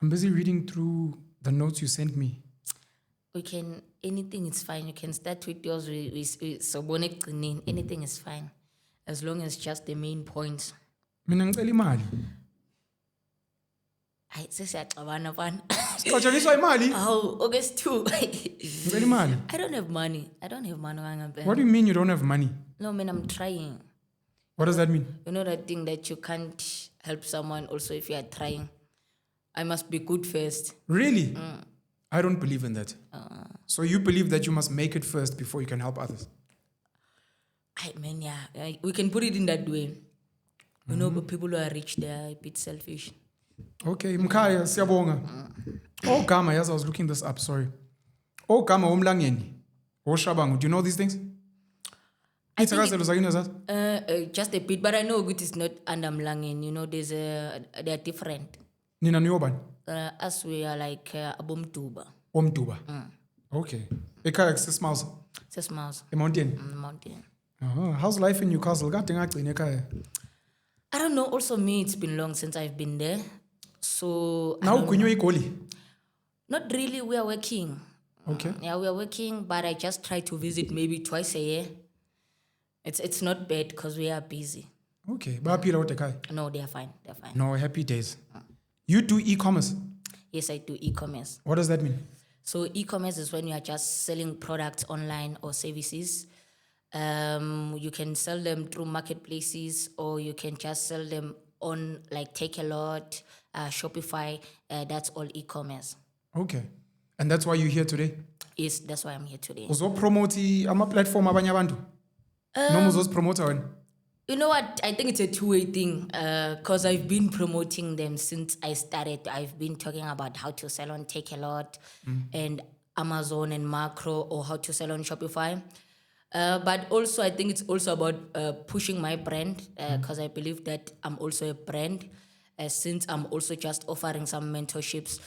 I'm busy reading through the notes you sent me. We can, anything is fine. You can start with yours with anything is fine. As long as just the main points. Mina ngicela imali. Hayi sesiyaxabana fana. Siqatshaniswa imali? Oh, August 2. Ngicela imali. I don't have money. What do you mean you don't have money? No, man, I'm trying. What does that mean? You know that thing that you can't help someone also if you are trying. I must be good first. Really? I don't believe in that. So you believe that you must make it first before you can help others? We can put it in that way. You know, but people who are rich, they are a bit selfish. Okay, Mkhaya, siyabonga. Oh, Gama, yes, I was looking this up, sorry. Oh, Gama, Omlangeni. Oh, Shabangu, do you know these things? Just a bit, but I know it is not under Mlangen. You know, they are different. Nina Nyoban? As we are like Abomtuba. Omtuba? Okay. Ekaya, 6 miles? 6 miles. A mountain? Mountain. How's life in Newcastle? I don't know. Also, me, it's been long since I've been there. So. Now, Kunyo. Not really. We are working. Okay. Yeah, we are working, but I just try to visit maybe twice a year. It's not bad because we are busy. Okay. No, they are fine. No, happy days. You do e-commerce? Yes, I do e-commerce. What does that mean? So e-commerce is when you are just selling products online or services. You can sell them through marketplaces, or you can just sell them on like Take a Lot, Shopify. That's all e-commerce. Okay. And that's why you're here today? Yes, that's why I'm here today. Uzo promote ama platform abanye abantu? No muzos promote one. You know what? I think it's a two-way thing because I've been promoting them since I started. I've been talking about how to sell on Take a Lot and Amazon and Macro, or how to sell on Shopify. But also, I think it's also about pushing my brand because I believe that I'm also a brand since I'm also just offering some mentorships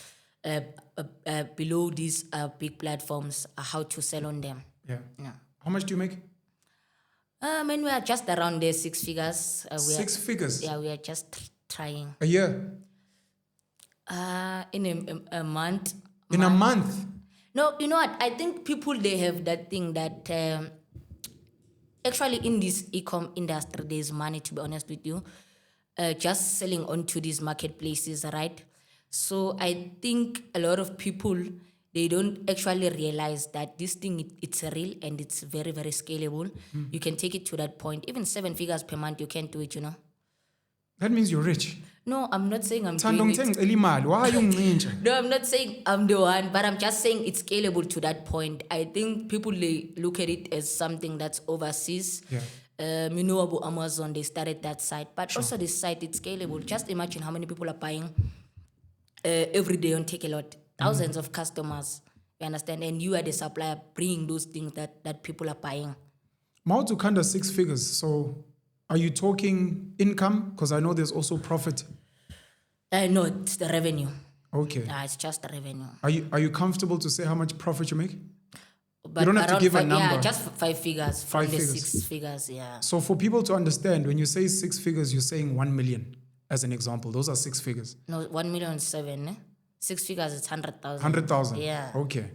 below these big platforms, how to sell on them. Yeah. How much do you make? We are just around there, 6 figures. 6 figures? Yeah, we are just trying. A year? In a month. In a month? No, you know what? I think people, they have that thing that actually in this e-com industry, there's money, to be honest with you. Just selling onto these marketplaces, right? So I think a lot of people, they don't actually realize that this thing, it's real and it's very, very scalable. You can take it to that point. Even 7 figures per month, you can do it, you know. That means you're rich. No, I'm not saying I'm doing it. Why are you No, I'm not saying I'm the one, but I'm just saying it's scalable to that point. I think people, they look at it as something that's overseas. Yeah. You know about Amazon, they started that site. But also this site, it's scalable. Just imagine how many people are buying every day on Take a Lot. Thousands of customers, you understand? And you are the supplier bringing those things that people are buying. Mautu Kanda 6 figures. So are you talking income? Because I know there's also profit. No, it's the revenue. Okay. It's just the revenue. Are you comfortable to say how much profit you make? But you don't have to give a number. Yeah, just 5 figures. 5 figures. 6 figures, yeah. So for people to understand, when you say 6 figures, you're saying 1 million as an example. Those are 6 figures. No, 1,000,007. 6 figures, it's 100,000. 100,000? Yeah. Okay.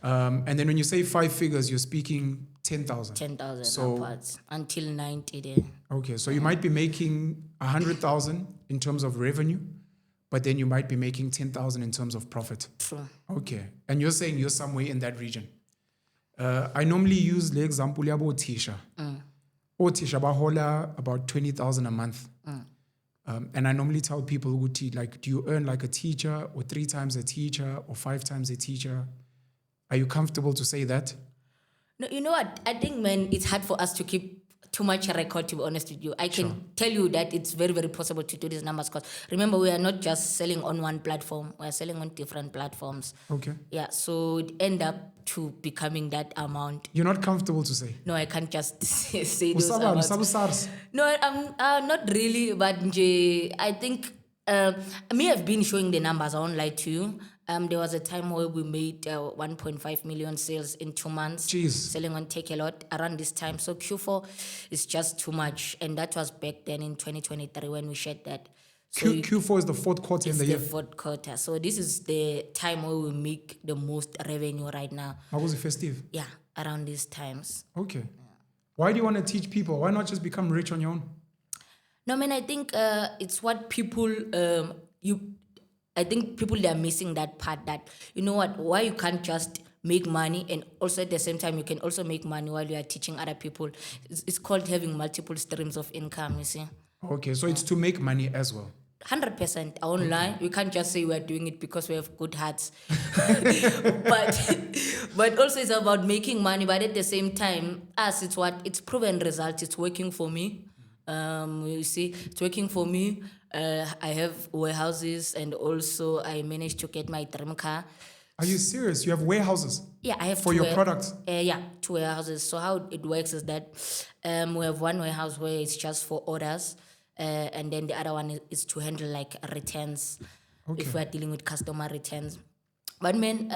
Yeah. And then when you say 5 figures, you're speaking 10,000. 10,000 so, upwards until 90 there. Okay, so you might be making 100,000 in terms of revenue, but then you might be making 10,000 in terms of profit. True. Okay, and you're saying you're somewhere in that region. I normally use the example of Tisha. Tisha bahola about 20,000 a month. And I normally tell people, like, do you earn like a teacher, or 3 times a teacher, or 5 times a teacher? Are you comfortable to say that? No, you know what? I think, man, it's hard for us to keep too much record, to be honest with you. I can tell you that it's very, very possible to do these numbers because remember, we are not just selling on one platform. We are selling on different platforms. Okay. Yeah, so it end up to becoming that amount. You're not comfortable to say? No, I can't just say those amounts. No, I'm not really, but I think I've been showing the numbers. I won't lie to you. There was a time where we made 1.5 million sales in 2 months. Jeez. Selling on Take a Lot around this time. So Q4 is just too much. And that was back then in 2023 when we shared that. So Q4 is the fourth quarter in it's the the year. fourth quarter. So this is the time where we make the most revenue right now. How was it festive? Yeah, around these times. Okay. Why do you want to teach people? Why not just become rich on your own? No, man, I think it's what people I think people, they are missing that part, that you know what, why you can't just make money and also at the same time you can also make money while you are teaching other people. It's called having multiple streams of income, you see. Okay, so it's to make money as well. 100% online. We can't just say we're doing it because we have good hearts. but also it's about making money. But at the same time, it's proven results. It's working for me. You see, it's working for me. I have warehouses and also I managed to get my dream car. Are you serious? You have warehouses? Yeah, I have for your products? Yeah, 2 warehouses. So how it works is that we have one warehouse where it's just for orders. And then the other one is to handle like returns, if we're dealing with customer returns. But man,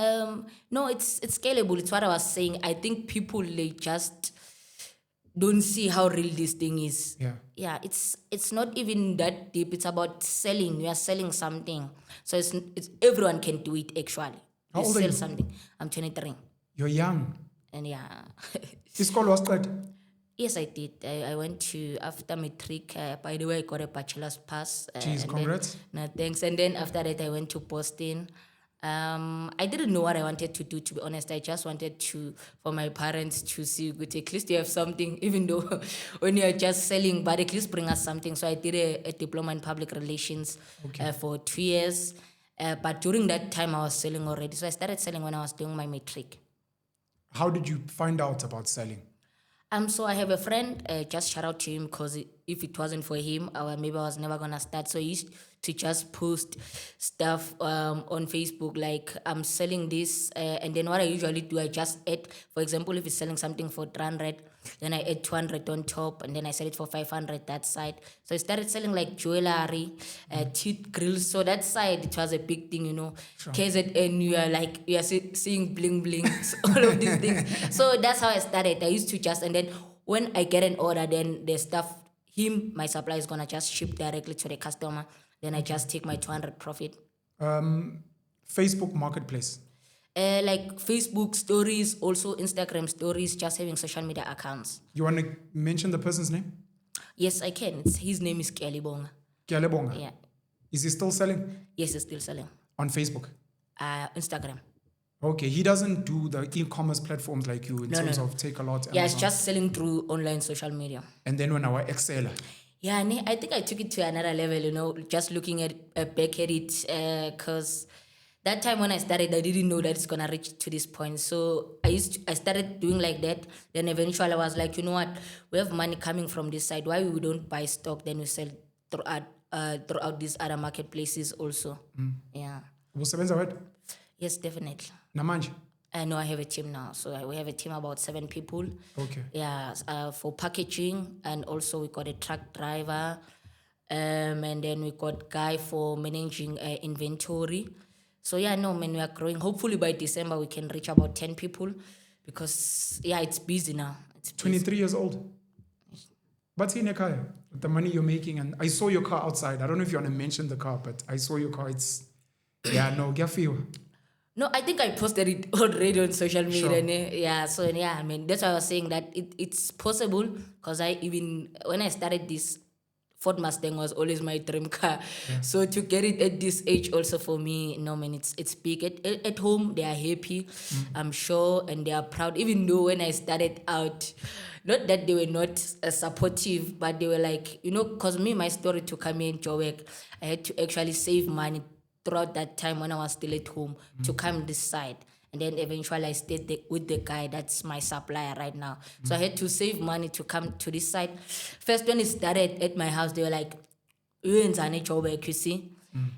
no, it's scalable. It's what I was saying. I think people, they just don't see how real this thing is. Yeah, it's not even that deep. It's about selling. You are selling something, so it's everyone can do it actually. How old are you? Something. I'm 23. You're young. And yeah. Isikolo wasiqeda? Yes, I did. I went to, after matric, by the way, I got a bachelor's pass. Jeez, congrats. No, thanks. And then after that, I went to Boston. I didn't know what I wanted to do, to be honest. I just wanted for my parents to see, good, at least you have something, even though when you're just selling, but at least bring us something. So I did a diploma in public relations for 2 years. But during that time, I was selling already. So I started selling when I was doing my matric. How did you find out about selling? So I have a friend, just shout out to him, because if it wasn't for him, maybe I was never gonna start. So he used to just post stuff on Facebook, like I'm selling this, and then what I usually do, I just add, for example, if he's selling something for 300, then I add 200 on top, and then I sell it for 500 that side. So I started selling like jewelry, teeth grills. So that side, it was a big thing, you know. Sure. KZN, you are seeing bling bling, all of these things. So that's how I started. I used to just, and then when I get an order, then the stuff, my supplier is gonna just ship directly to the customer. Then I just take my 200 profit. Facebook Marketplace. Like Facebook stories, also Instagram stories, just having social media accounts. You want to mention the person's name? Yes, I can. His name is Kialibonga. Kialibonga? Yeah. Is he still selling? Yes, he's still selling. On Facebook? Instagram. Okay, he doesn't do the e-commerce platforms like you in terms of Take a Lot. Yeah, it's just selling through online social media. And then when I was Exceller. Yeah, I think I took it to another level, you know, just looking at back at it, because that time when I started, I didn't know that it's gonna reach to this point. So I started doing like that. Then eventually I was like, you know what, we have money coming from this side. Why we don't buy stock, then we sell throughout these other marketplaces also. Yeah. Yes, definitely. Namanje? No, I have a team now. So we have a team about 7 people. Okay. Yeah, for packaging, and also we got a truck driver, and then we got guy for managing inventory. So yeah, no, man, we are growing. Hopefully by December we can reach about 10 people, because yeah, it's busy now. It's busy. 23 years old. But in a car, with the money you're making, and I saw your car outside. I don't know if you want to mention the car, but I saw your car. It's No, I think I posted it already on social media. Sure. Yeah, so yeah, I mean, that's why I was saying that it's possible, because when I started this, Ford Mustang was always my dream car. Yeah. So to get it at this age also for me, no man, it's big. At home, they are happy, I'm sure, and they are proud. Even though when I started out, not that they were not supportive, but they were like, you know, because my story to come here in Joburg, I had to actually save money throughout that time when I was still at home to come this side. And then eventually I stayed with the guy that's my supplier right now. So I had to save money to come to this side. First, when it started at my house, they were like, you ain't a Joburg, you see?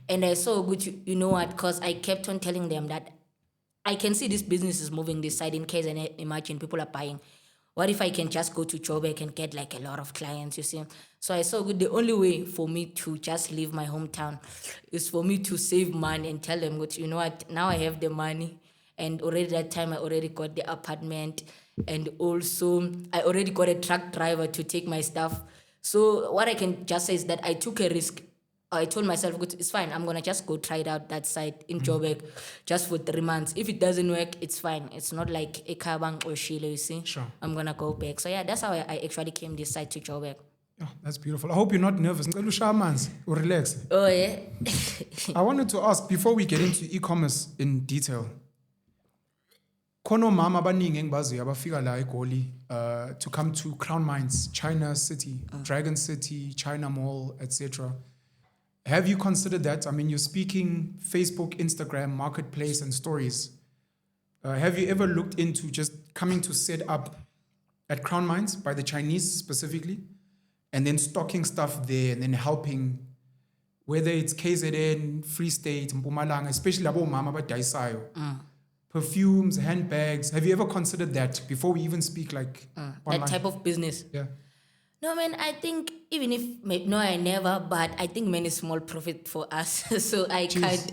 And I saw good, you know what, because I kept on telling them that I can see this business is moving this side in case, and imagine people are buying. What if I can just go to Joburg and get like a lot of clients, you see? So I saw good. The only way for me to just leave my hometown is for me to save money and tell them, you know what, now I have the money. And already that time I already got the apartment, and also I already got a truck driver to take my stuff. So what I can just say is that I took a risk I told myself, "Good, it's fine. I'm gonna just go try it out that site in Joburg just for 3 months. If it doesn't work, it's fine. It's not like a kabang or Shile, you see. Sure. I'm gonna go back." So yeah, that's how I actually came this site to Joburg. Yeah, that's beautiful. I hope you're not nervous. Ngicela ushaya amanzi, relax. Oh yeah. I wanted to ask, before we get into e-commerce in detail, kono mama abaningi engibaziyo abafika la eGoli to come to Crown Mines, China City, Dragon City, China Mall, etc. Have you considered that? I mean, you're speaking Facebook, Instagram, Marketplace, and stories. Have you ever looked into just coming to set up at Crown Mines by the Chinese specifically, and then stocking stuff there and then helping, whether it's KZN, Free State, Mpumalanga, especially labo mama abadayisayo, perfumes, handbags. Have you ever considered that before we even speak like online? That type of business. Yeah. No, man, I think even if, no, I never, but I think many small profit for us. So I can't.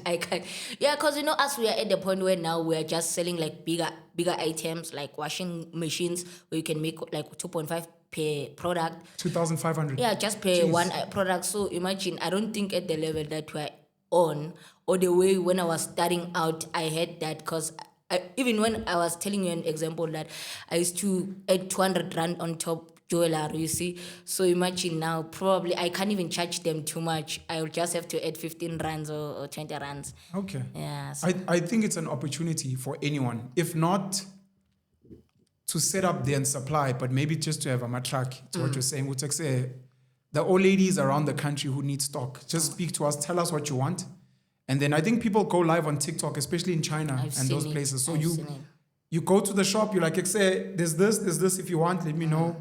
Yeah, because, us, we are at the point where now we are just selling like bigger items, like washing machines, where you can make like 2.5 per product. 2,500. Yeah, just per one product. So imagine, I don't think at the level that we're on, or the way when I was starting out, I had that, because even when I was telling you an example that I used to add 200 rand on top jewelry, you see. So imagine now, probably I can't even charge them too much. I will just have to add 15 rands or 20 rands. Okay. Yeah. So I think it's an opportunity for anyone, if not to set up there and supply, but maybe just to have a matrak. It's what you're saying. Would say the old ladies around the country who need stock, just speak to us, tell us what you want. And then I think people go live on TikTok, especially in China and those places. So you go to the shop, you're like, say, there's this if you want, let me know.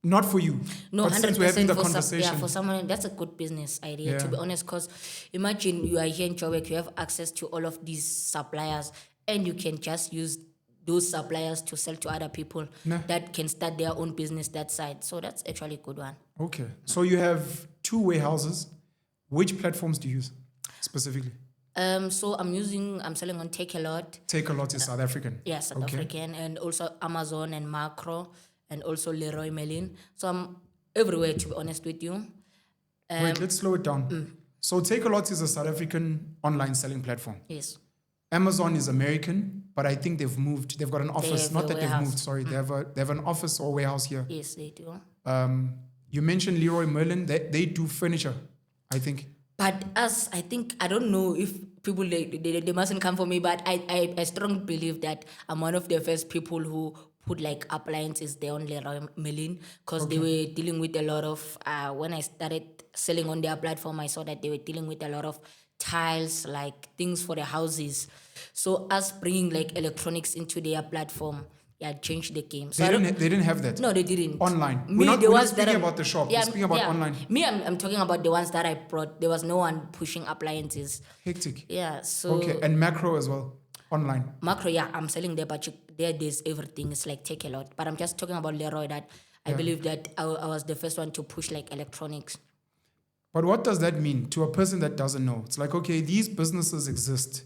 Not for you. No, but 100% since we're having the for conversation. for someone, that's a good business idea, to be honest, because imagine you are here in Joburg, you have access to all of these suppliers, and you can just use those suppliers to sell to other people that can start their own business that side. So that's actually a good one. Okay. So you have 2 warehouses. Which platforms do you use specifically? So I'm selling on Take a Lot. Take a Lot is South African. Yeah, South African, and also Amazon and Macro, and also Leroy Merlin. So I'm everywhere, to be honest with you. Wait, let's slow it down. So Take a Lot is a South African online selling platform. Yes. Amazon is American, but I think they've moved. They've got an office. Not that they've moved, sorry. They have an office or warehouse here. Yes, they do. You mentioned Leroy Merlin. They do furniture, I think. But us, I think, I don't know if people, they mustn't come for me, but I strongly believe that I'm one of the first people who put like appliances there on Leroy Merlin, because they were dealing with a lot of, when I started selling on their platform, I saw that they were dealing with a lot of tiles, like things for the houses. So us bringing like electronics into their platform, changed the game. So they didn't have that? No, they didn't. Online? Me, we're not speaking about the shop. We're speaking about online. Me, I'm talking about the ones that I brought. There was no one pushing appliances. Hectic. Yeah, so... Okay, and Macro as well, online? Macro, I'm selling there, but there's everything. It's like Take a Lot. But I'm just talking about Leroy, that I believe that I was the first one to push like electronics. But what does that mean to a person that doesn't know? It's like, okay, these businesses exist.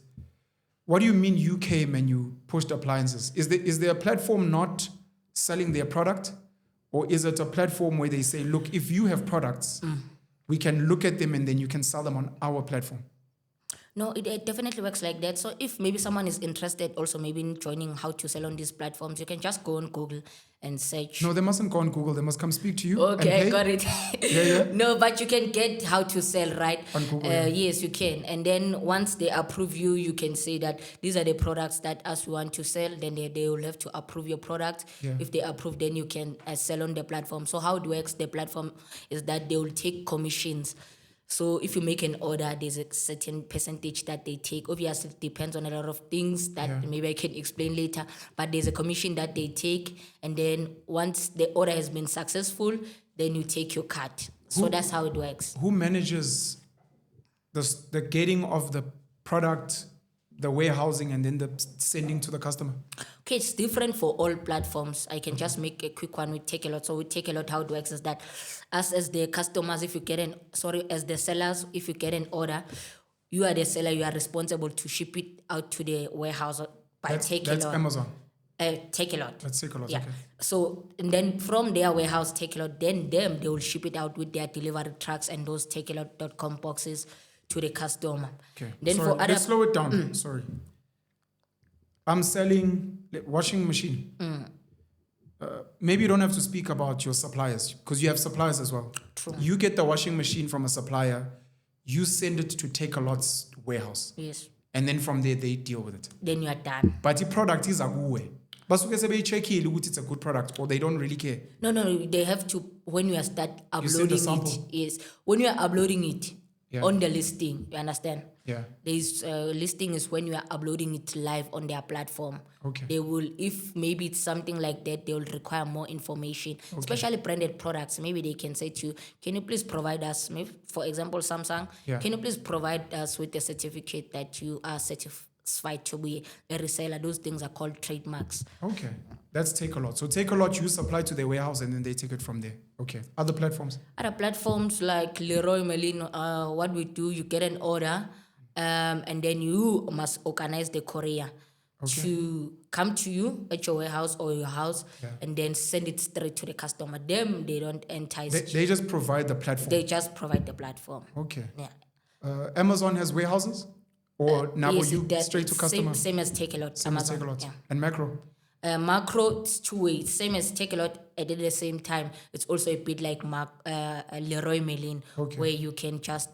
What do you mean you came and you pushed appliances? Is there a platform not selling their product? Or is it a platform where they say, look, if you have products, we can look at them and then you can sell them on our platform? No, it definitely works like that. So if maybe someone is interested also maybe in joining how to sell on these platforms, you can just go on Google and search. No, they mustn't go on Google. They must come speak to you. Okay, I got it. Yeah. No, but you can get how to sell, right? On Google. Yes, you can. And then once they approve you, you can say that these are the products that us want to sell. Then they will have to approve your product. Yeah. If they approve, then you can sell on the platform. So how it works, the platform is that they will take commissions. So if you make an order, there's a certain percentage that they take. Obviously, it depends on a lot of things that maybe I can explain later. But there's a commission that they take. And then once the order has been successful, then you take your cut. So that's how it works. Who manages the getting of the product, the warehousing, and then the sending to the customer? Okay, it's different for all platforms. I can just make a quick one with Take a Lot. So with Take a Lot, how it works is that us as the customers, as the sellers, if you get an order, you are the seller, you are responsible to ship it out to the warehouse by Take a Lot. That's Amazon. Take a lot. Let's take a lot. Yeah. Okay. So, and then from their warehouse, Take a Lot, then they will ship it out with their delivery trucks and those takealot.com boxes to the customer. Okay. Then Sorry, for other, let's slow it down. Sorry. I'm selling washing machine. Maybe you don't have to speak about your suppliers because you have suppliers as well. True. You get the washing machine from a supplier, you send it to Take a Lot's warehouse. Yes. And then from there, they deal with it. Then you are done. But the product is a good Basuke sebe check it's a good product or they don't really care. No, they have to, when you are start send a uploading sample. it, yes. When you are uploading it Yeah. on the listing, you understand? Yeah. There's listing is when you are uploading it live on their platform. Okay. They will, if maybe it's something like that, they will require more information, especially branded products. Maybe they can say to you, can you please provide us, maybe for example, Samsung, Yeah. can you please provide us with a certificate that you are certified to be a reseller? Those things are called trademarks. Okay. That's Take a Lot. So Take a Lot, you supply to their warehouse and then they take it from there. Okay. Other platforms? Other platforms like Leroy Merlin, what we do, you get an order, and then you must organize the courier to come to you at your warehouse or your house, and then send it straight to the customer. Them, they don't entice. They just provide the platform. They just provide the platform. Okay. Yeah. Amazon has warehouses? Or now Yes, you that- straight to customer? Same as Take a Lot. Same as Amazon. Take a Lot. Yeah. And Macro? Macro, it's two ways. Same as Take a Lot. At the same time, it's also a bit like Leroy Merlin, where you can just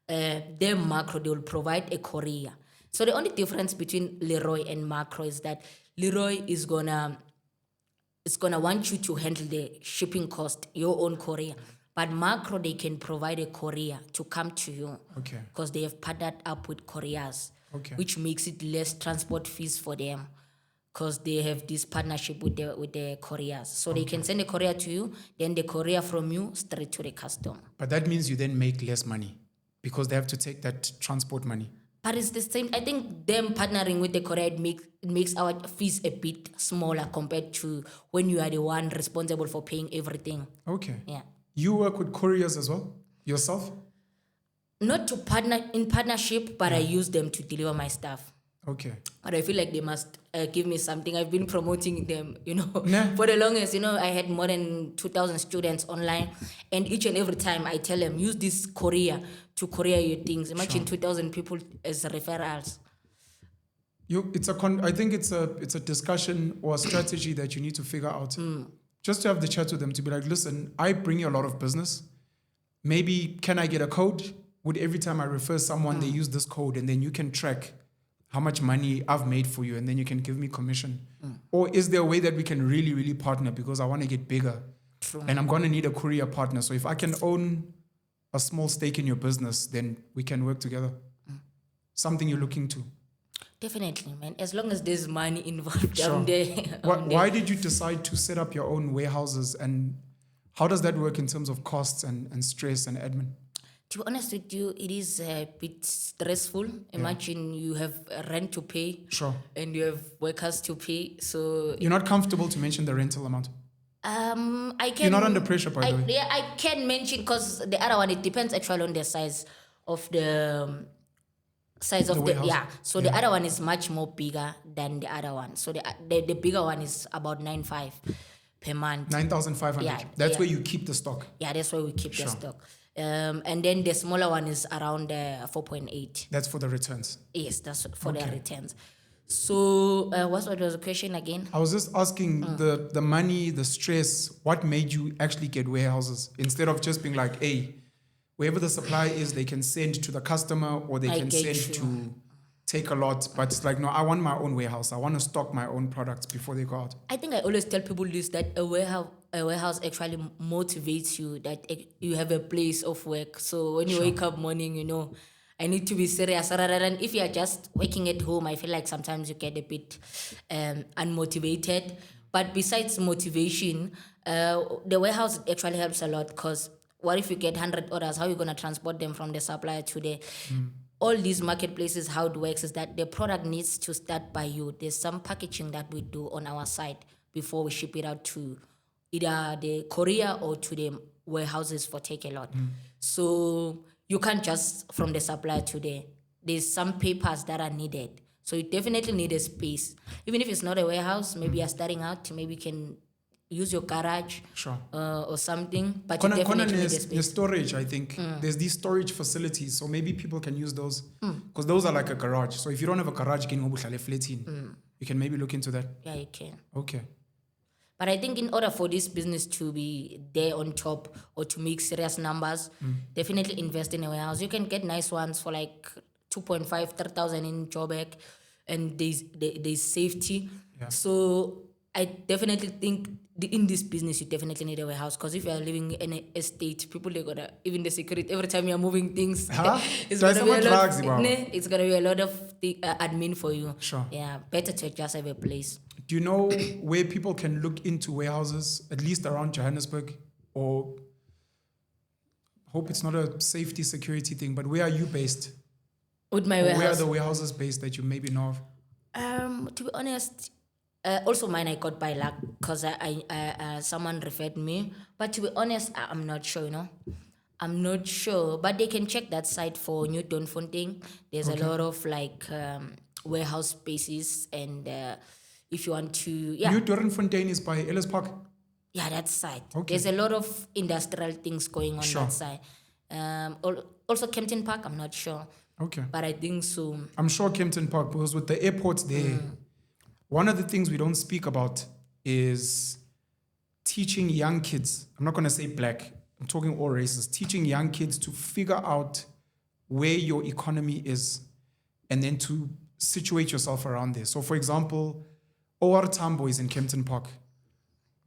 their macro, they will provide a courier. So the only difference between Leroy and Macro is that Leroy is gonna want you to handle the shipping cost, your own courier. But Macro, they can provide a courier to come to you. Okay. Because they have partnered up with couriers, which makes it less transport fees for them. Because they have this partnership with the couriers. So they can send a courier to you, then the courier from you straight to the customer. But that means you then make less money because they have to take that transport money. But it's the same. I think them partnering with the courier, it makes our fees a bit smaller compared to when you are the one responsible for paying everything. Okay. Yeah. You work with couriers as well? Yourself? Not to partner in partnership, but I use them to deliver my stuff. Okay. But I feel like they must give me something. I've been promoting them, Nah. for the longest. I had more than 2,000 students online. And each and every time I tell them, use this courier to courier your things. Imagine 2,000 people as referrals. I think it's a discussion or a strategy that you need to figure out. Just to have the chat with them to be like, listen, I bring you a lot of business. Maybe can I get a code? Would every time I refer someone, they use this code and then you can track how much money I've made for you and then you can give me commission? Or is there a way that we can really, really partner because I want to get bigger? True. And I'm going to need a courier partner. So if I can own a small stake in your business, then we can work together. Something you're looking to. Definitely, man. As long as there's money involved, Sure. I'm there. Why did you decide to set up your own warehouses and how does that work in terms of costs and stress and admin? To be honest with you, it is a bit stressful. Imagine you have rent to pay. Sure. And you have workers to pay. So You're not comfortable to mention the rental amount? I can. You're not under pressure, by the way. Yeah, I can mention because the other one, it depends actually on the size of the warehouse. yeah. So the other one is much more bigger than the other one. So the bigger one is about 9,500 per month. 9,500. Yeah, That's yeah. where you keep the stock. Yeah, that's where we keep Sure. the stock. And then the smaller one is around 4.8. That's for the returns. Yes, that's for the returns. So what was the question again? I was just asking the money, the stress, what made you actually get warehouses instead of just being like, hey, wherever the supply is, they can send to the customer or they I can get send you. to Take a Lot. But it's like, no, I want my own warehouse. I want to stock my own products before they go out. I think I always tell people this, that a warehouse actually motivates you, that you have a place of work. So when you wake up morning, I need to be serious. Rather than if you are just working at home, I feel like sometimes you get a bit unmotivated. But besides motivation, the warehouse actually helps a lot because what if you get 100 orders? How are you going to transport them from the supplier to the... All these marketplaces, how it works is that the product needs to start by you. There's some packaging that we do on our side before we ship it out to either the courier or to the warehouses for Take a Lot. So you can't just from the supplier to there's some papers that are needed So you definitely need a space. Even if it's not a warehouse, maybe you're starting out, maybe you can use your garage Sure. or something, but you definitely need a The space. storage, I think. There's these storage facilities, so maybe people can use those. Because those are like a garage. So if you don't have a garage, you can maybe look into that. Yeah, you can. Okay. But I think in order for this business to be there on top or to make serious numbers, definitely invest in a warehouse. You can get nice ones for like 2.5, 3,000 in Joburg, and there's safety. Yeah. So I definitely think in this business you definitely need a warehouse, because if you are living in an estate, people are gonna, even the security, every time you're moving things, it's gonna be it's gonna be a lot of admin for you. Sure. Yeah, better to just have a place. Do you know where people can look into warehouses, at least around Johannesburg? Or hope it's not a safety security thing, but where are you based? With my Or warehouse. where are the warehouses based that you maybe know of? To be honest, also mine I got by luck, because I someone referred me. But to be honest, I'm not sure. I'm not sure. But they can check that site for New Fontaine. There's a lot of like warehouse spaces, and if you want to, New Fontaine is by Ellis Park. Yeah, that side. Okay. There's a lot of industrial things going on that side. Also Kempton Park, I'm not sure. Okay. But I think so. I'm sure Kempton Park, because with the airports there, one of the things we don't speak about is teaching young kids, I'm not going to say black, I'm talking all races, teaching young kids to figure out where your economy is and then to situate yourself around there. So for example, OR Tambo is in Kempton Park.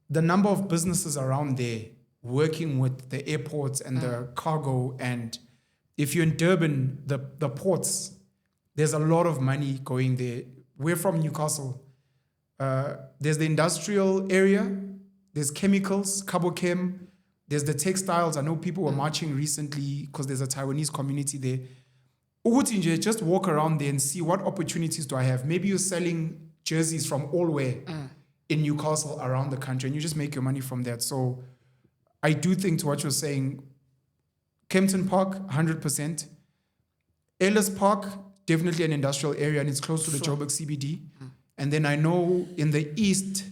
The number of businesses around there working with the airports and the cargo, and if you're in Durban, the ports, there's a lot of money going there. We're from Newcastle. There's the industrial area, there's chemicals, Carbochem, there's the textiles. I know people were marching recently because there's a Taiwanese community there. Uguti, just walk around there and see what opportunities do I have. Maybe you're selling jerseys from allwhere in Newcastle around the country, and you just make your money from that. So I do think, to what you're saying, Kempton Park, 100%. Ellis Park, definitely an industrial area, and it's close to the Joburg CBD. And then I know in the east,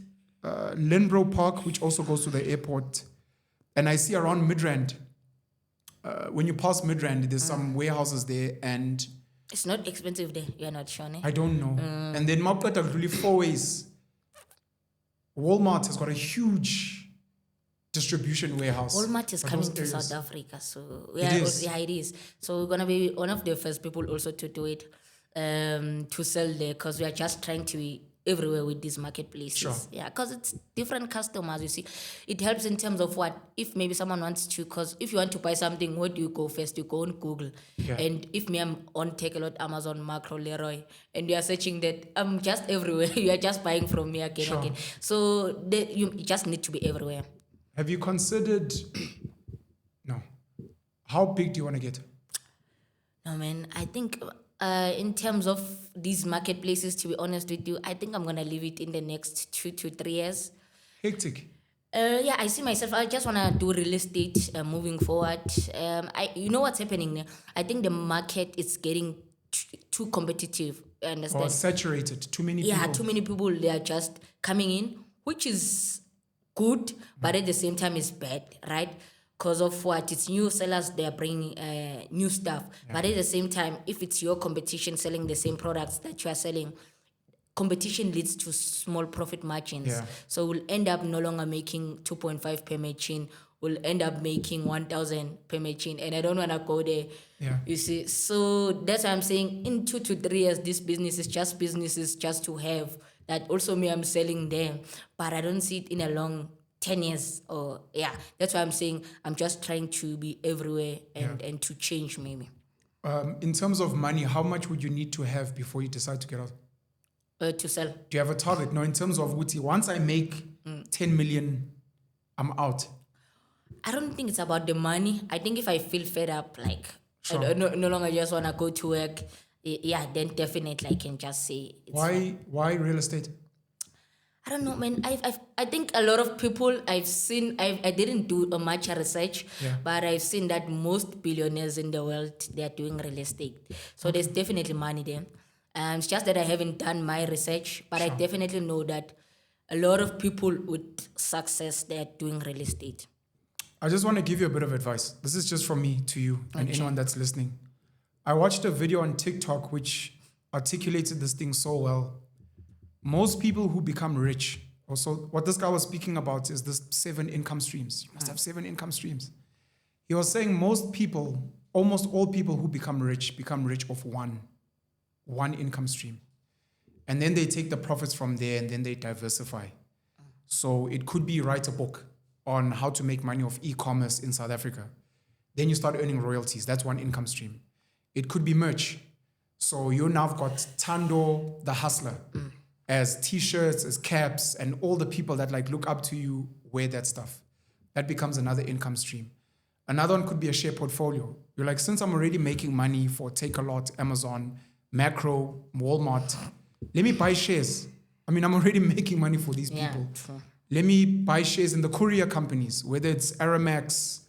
Lynbro Park, which also goes to the airport. And I see around Midrand, when you pass Midrand, there's some warehouses there, and it's not expensive there. You're not sure, I don't know. And then Mapata really 4 ways. Walmart has got a huge distribution warehouse. Walmart is coming to South Africa, so it is. So we're gonna be one of the first people also to do it, to sell there, because we are just trying to be everywhere with these marketplaces. Sure. Yeah, because it's different customers. You see, it helps in terms of what if maybe someone wants to. Because if you want to buy something, where do you go first? You go on Google, and if I'm on Takealot, Amazon, Macro, Leroy, and you are searching that, I'm just everywhere. You are just buying from me again. So you just need to be everywhere. Have you considered? No. How big do you want to get? No, man. I think in terms of these marketplaces, to be honest with you, I think I'm going to leave it in the next 2 to 3 years. Hectic. I see myself. I just want to do real estate moving forward. You know what's happening now? I think the market is getting too competitive. I understand. Or saturated. Too many people. Yeah, too many people. They are just coming in, which is good, but at the same time it's bad, right? Because of what? It's new sellers, they are bringing new stuff. But at the same time, if it's your competition selling the same products that you are selling, competition leads to small profit margins. Yeah. So we'll end up no longer making 2.5 per machine. We'll end up making 1,000 per machine. And I don't want to go there. Yeah. You see, so that's why I'm saying in 2 to 3 years, this business is just businesses just to have. That also me, I'm selling them. But I don't see it in a long 10 years. That's why I'm saying I'm just trying to be everywhere and to change maybe. In terms of money, how much would you need to have before you decide to get out? To sell. Do you have a target? No, in terms of Wuti, once I make 10 million, I'm out. I don't think it's about the money. I think if I feel fed up, like Sure. I no longer just want to go to work, then definitely I can just say it's fine. Why real estate? I don't know, man. I think a lot of people I've seen. I didn't do much research, but I've seen that most billionaires in the world, they are doing real estate. So there's definitely money there. It's just that I haven't done my research, but I definitely know that a lot of people with success, they're doing real estate. I just want to give you a bit of advice. This is just from me to you and anyone that's listening. I watched a video on TikTok which articulated this thing so well. Most people who become rich, also what this guy was speaking about is this 7 income streams. You must have 7 income streams. He was saying most people, almost all people who become rich off one income stream. And then they take the profits from there and then they diversify. So it could be write a book on how to make money off e-commerce in South Africa. Then you start earning royalties. That's one income stream. It could be merch. So you now have got Tando, the hustler, as t-shirts, as caps, and all the people that like look up to you wear that stuff. That becomes another income stream. Another one could be a share portfolio. You're like, since I'm already making money for Takealot, Amazon, Macro, Walmart, let me buy shares. I mean, I'm already making money for these people. True. Let me buy shares in the courier companies, whether it's Aramax,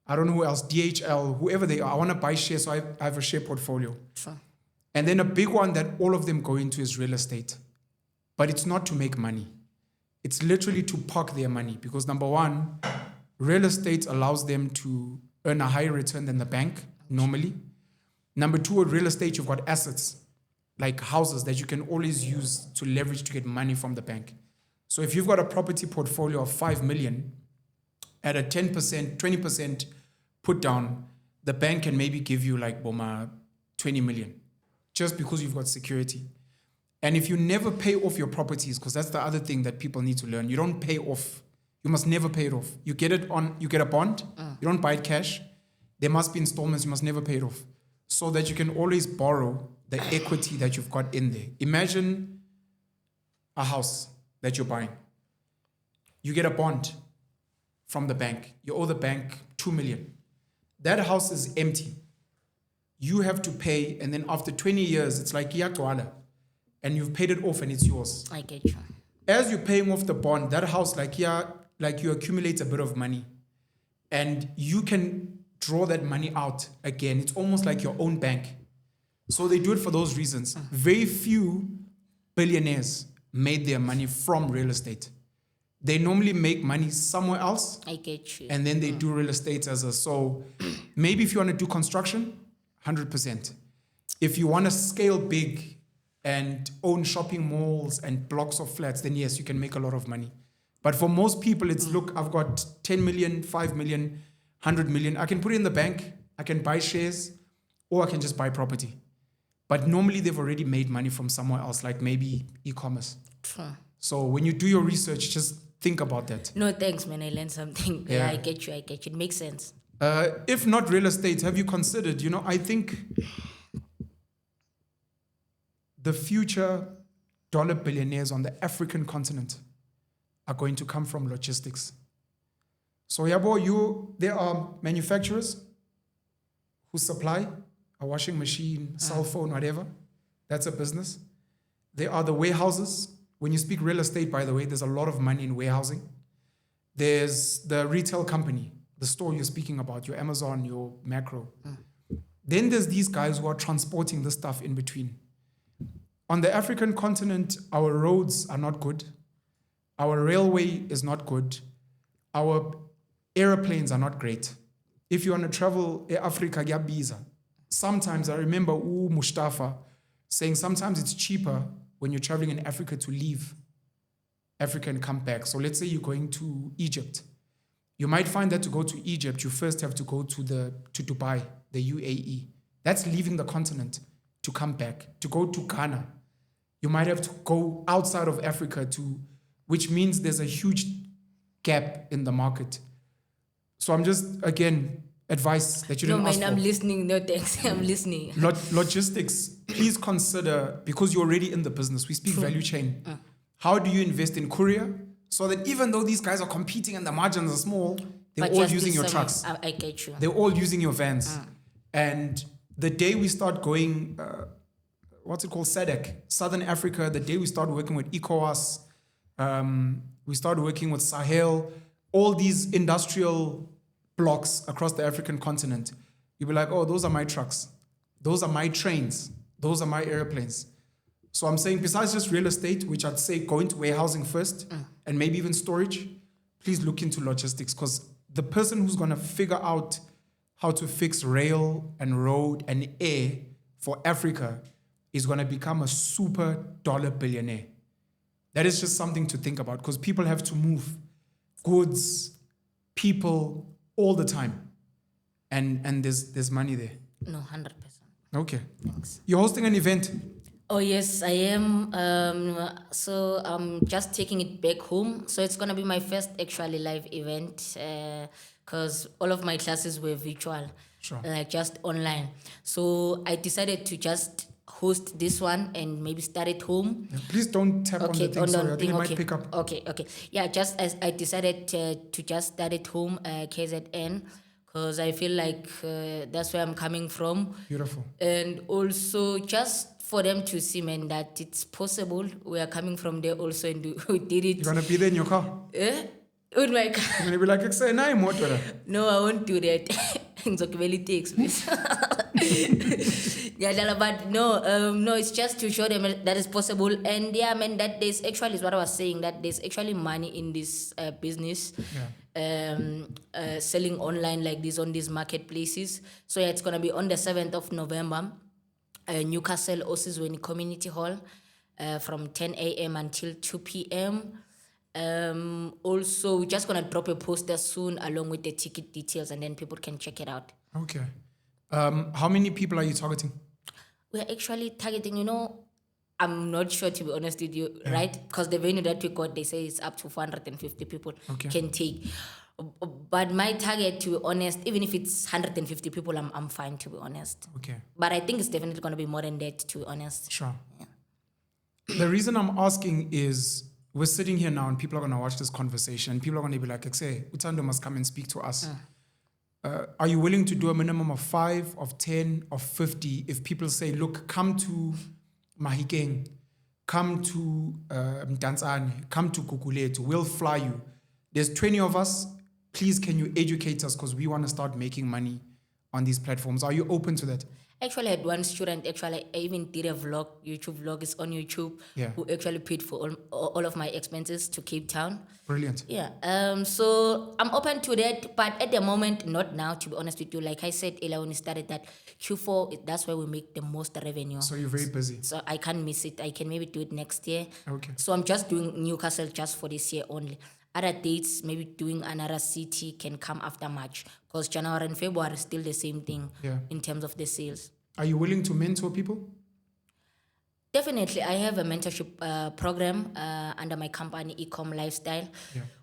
I don't know who else, DHL, whoever they are. I want to buy shares, so I have a share portfolio. True. And then a big one that all of them go into is real estate. But it's not to make money. It's literally to park their money. Because number one, real estate allows them to earn a higher return than the bank, normally. Number two, with real estate, you've got assets, like houses that you can always use to leverage to get money from the bank. So if you've got a property portfolio of 5 million, at a 10%, 20% put down, the bank can maybe give you like 20 million, just because you've got security. And if you never pay off your properties, because that's the other thing that people need to learn, you don't pay off. You must never pay it off. You get a bond, you don't buy it cash. There must be installments, you must never pay it off. So that you can always borrow the equity that you've got in there. Imagine a house that you're buying. You get a bond from the bank. You owe the bank 2 million. That house is empty. You have to pay, and then after 20 years, it's like iyagcwala, and you've paid it off and it's yours. I get you. As you're paying off the bond, that house, like you accumulate a bit of money, and you can draw that money out again. It's almost like your own bank. So they do it for those reasons. Very few billionaires made their money from real estate. They normally make money somewhere else. I get you. And then they do real estate so maybe if you want to do construction, 100%. If you want to scale big and own shopping malls and blocks of flats, then yes, you can make a lot of money. But for most people, it's look, I've got 10 million, 5 million, 100 million. I can put it in the bank, I can buy shares, or I can just buy property. But normally they've already made money from somewhere else, like maybe e-commerce. True. So when you do your research, just think about that. No, thanks, man. I learned something. Yeah, I get you. It makes sense. If not real estate, have you considered, I think the future dollar billionaires on the African continent are going to come from logistics. So Yabo, there are manufacturers who supply a washing machine, cell phone, whatever. That's a business. There are the warehouses. When you speak real estate, by the way, there's a lot of money in warehousing. There's the retail company, the store you're speaking about, your Amazon, your Macro. Then there's these guys who are transporting the stuff in between. On the African continent, our roads are not good. Our railway is not good. Our airplanes are not great. If you want to travel Africa, yabiza. Sometimes I remember Mustafa saying sometimes it's cheaper when you're traveling in Africa to leave Africa and come back. So let's say you're going to Egypt. You might find that to go to Egypt, you first have to go to Dubai, the UAE. That's leaving the continent to come back. To go to Ghana, you might have to go outside of Africa which means there's a huge gap in the market. So I'm just, again, advice that you didn't ask for. I'm listening. No, thanks. I'm listening. Logistics, please consider, because you're already in the business, we speak value chain. How do you invest in Courier so that even though these guys are competing and the margins are small, they're all using your trucks. I get you. They're all using your vans. And the day we start going, SADC, Southern Africa, the day we start working with ECOWAS, we start working with Sahel, all these industrial blocks across the African continent, you'll be like, oh, those are my trucks. Those are my trains. Those are my airplanes. So I'm saying besides just real estate, which I'd say go into warehousing first and maybe even storage, please look into logistics, because the person who's going to figure out how to fix rail and road and air for Africa is going to become a super dollar billionaire. That is just something to think about, because people have to move goods, people all the time. And there's money there. No, 100%. Okay. Thanks. You're hosting an event. Oh, yes, I am. So I'm just taking it back home. So it's going to be my first actually live event, because all of my classes were virtual, Sure. just online. So I decided to just host this one and maybe start at home. Yeah, please don't tap on the thing, sorry. I think it might okay. pick up. Okay. Yeah, just as I decided to just start at home, KZN, because I feel like that's where I'm coming from. Beautiful. And also just for them to see, man, that it's possible. We are coming from there also, and we did it. You're going to be there in your car? With my car. You're going to be like, "Say, nah, I'm what, brother." No, I won't do that. It's really takes place. Yeah, but no, it's just to show them that it's possible. And yeah, man, that there's actually, is what I was saying, that there's actually money in this business. Yeah. Selling online like this on these marketplaces. So yeah, it's gonna be on the 7th of November, Newcastle Osizweni Community Hall, from 10 a.m. until 2 p.m. Also, we're just gonna drop a poster soon along with the ticket details, and then people can check it out. Okay. How many people are you targeting? We're actually targeting, I'm not sure, to be honest with you, right? Because the venue that we got, they say it's up to 450 people can take. But my target, to be honest, even if it's 150 people, I'm fine, to be honest. Okay. But I think it's definitely going to be more than that, to be honest. Sure. Yeah. The reason I'm asking is we're sitting here now and people are going to watch this conversation and people are going to be like, say, Noluthando must come and speak to us. Are you willing to do a minimum of 5, of 10, of 50 if people say, look, come to Mahikeng, come to Mdantsane, come to Kukuletu, we'll fly you. There's 20 of us. Please, can you educate us, because we want to start making money on these platforms. Are you open to that? Actually, I had one student, I even did a vlog, YouTube vlog, is on YouTube, who actually paid for all of my expenses to Cape Town. Brilliant. Yeah. So I'm open to that, but at the moment, not now, to be honest with you. Like I said earlier when we started, that Q4, that's where we make the most revenue. So you're very busy. So I can't miss it. I can maybe do it next year. Okay. So I'm just doing Newcastle just for this year only. Other dates, maybe doing another city, can come after March, because January and February is still the same thing in terms of the sales. Are you willing to mentor people? Definitely. I have a mentorship program under my company, Ecom Lifestyle,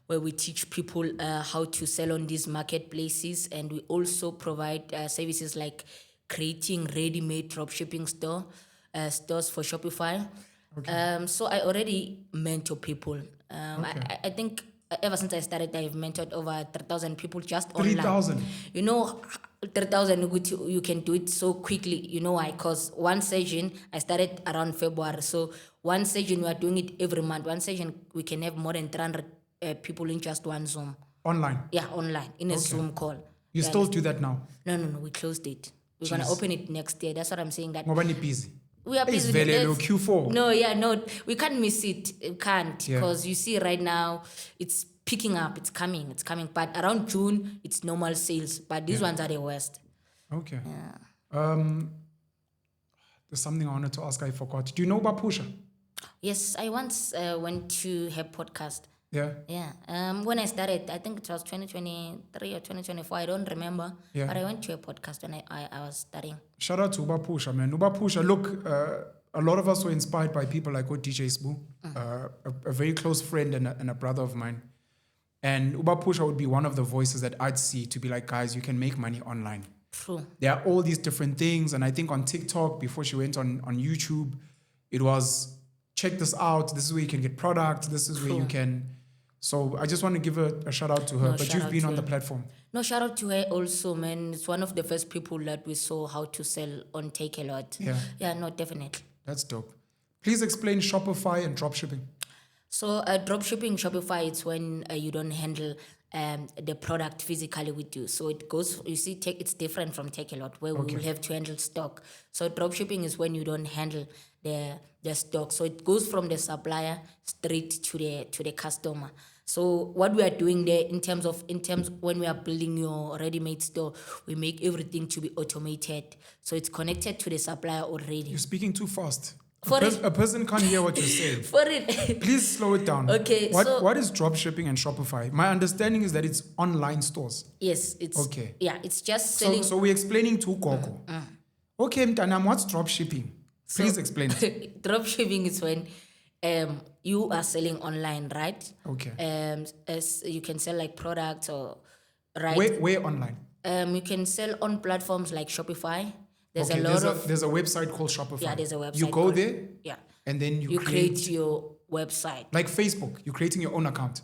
where we teach people how to sell on these marketplaces. And we also provide services like creating ready-made dropshipping stores for Shopify. Okay. So I already mentor people. I think ever since I started, I've mentored over 3,000 people just online. 3,000? 3,000, you can do it so quickly. You know why? Because one session, I started around February. So one session, we are doing it every month. One session, we can have more than 300 people in just one Zoom. Online? Yeah, online, in a Zoom call. You still do that now? No, we closed it. We're going to open it next year. That's what I'm saying. That busy. We are busy. It's Q4. No, we can't miss it. We can't, because you see right now, it's picking up. It's coming. But around June, it's normal sales. But these ones are the worst. Okay. Yeah. There's something I wanted to ask. I forgot. Do you know about Pusha? Yes, I once went to her podcast. Yeah. Yeah. When I started, I think it was 2023 or 2024. I don't remember. Yeah. But I went to a podcast when I was studying. Shout out to Uba Pusha, man. Uba Pusha, look, a lot of us were inspired by people like DJ Sbu, a very close friend and a brother of mine. And Uba Pusha would be one of the voices that I'd see to be like, guys, you can make money online. True. There are all these different things. And I think on TikTok, before she went on YouTube, it was, check this out. This is where you can get products. This is where you can... So I just want to give a shout out to her. But you've been on the platform. No, shout out to her also, man. It's one of the first people that we saw how to sell on Take A Lot. Yeah, no, definitely. That's dope. Please explain Shopify and dropshipping. So dropshipping, Shopify, it's when you don't handle the product physically with you. So it goes, you see, it's different from Take A Lot, where we will have to handle stock. So dropshipping is when you don't handle the stock. So it goes from the supplier straight to the customer. So what we are doing there in terms when we are building your ready-made store, we make everything to be automated. So it's connected to the supplier already. You're speaking too fast. For A person can't hear what you're saying. For it. Please slow it down. Okay. What is drop shipping and Shopify? My understanding is that it's online stores. Yes, it's okay. Yeah, it's just selling. So we're explaining to Koko. Okay, Mtanam, what's drop shipping? Please explain it. Drop shipping is when you are selling online, right? Okay. As you can sell like products or right. Where online? You can sell on platforms like Shopify. There's a website called Shopify. Yeah, there's a website. You go there. Yeah. And then you create your website. Like Facebook, you're creating your own account.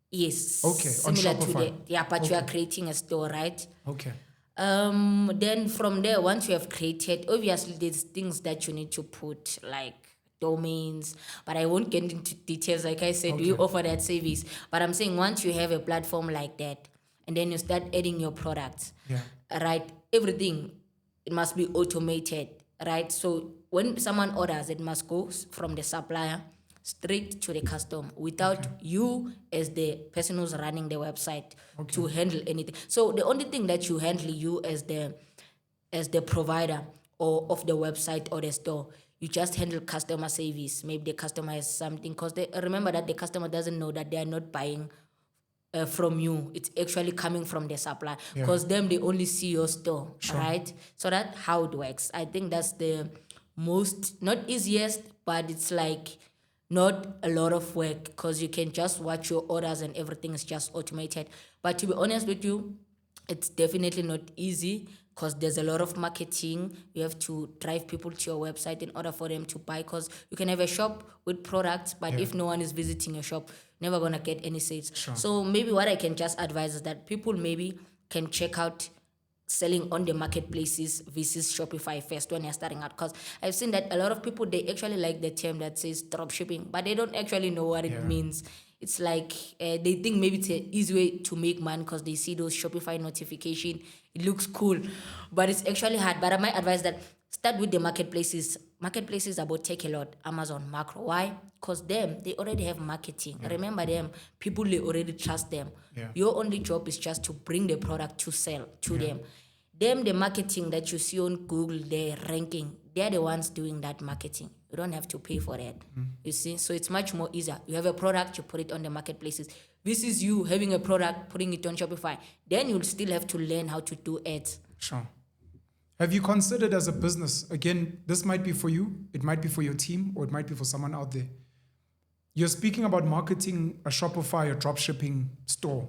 Yes. Okay. Similar on Shopify. but you are creating a store, right? Okay. Then from there, once you have created, obviously there's things that you need to put like domains, but I won't get into details. Like I said, we offer that service. But I'm saying once you have a platform like that, and then you start adding your products, right? Everything, it must be automated, right? So when someone orders, it must go from the supplier straight to the customer without you as the person who's running the website to handle anything. So the only thing that you handle, you as the provider or of the website or the store, you just handle customer service. Maybe the customer has something, because remember that the customer doesn't know that they are not buying from you. It's actually coming from the supplier, because them, they only see your store, right? So that's how it works. I think that's the most, not easiest, but it's like not a lot of work, because you can just watch your orders and everything is just automated. But to be honest with you, it's definitely not easy, because there's a lot of marketing. You have to drive people to your website in order for them to buy, because you can have a shop with products, but if no one is visiting your shop, never going to get any sales. So maybe what I can just advise is that people maybe can check out selling on the marketplaces versus Shopify first when you're starting out, because I've seen that a lot of people, they actually like the term that says drop shipping, but they don't actually know what it means. It's like they think maybe it's an easy way to make money because they see those Shopify notification. It looks cool, but it's actually hard. But my advice that start with the marketplaces. Marketplaces about Take a Lot, Amazon, Macro. Why? Because they already have marketing. Remember them, people, they already trust them. Your only job is just to bring the product to sell to them. Them, the marketing that you see on Google, their ranking, they're the ones doing that marketing. You don't have to pay for that. You see? So it's much more easier. You have a product, you put it on the marketplaces. This is you having a product, putting it on Shopify. Then you'll still have to learn how to do ads. Sure. Have you considered as a business, again, this might be for you, it might be for your team, or it might be for someone out there. You're speaking about marketing a Shopify or dropshipping store.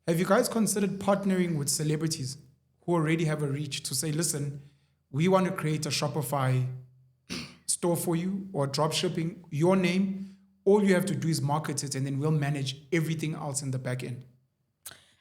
Have you guys considered partnering with celebrities who already have a reach to say, listen, we want to create a Shopify store for you, or dropshipping, your name, all you have to do is market it, and then we'll manage everything else in the back end?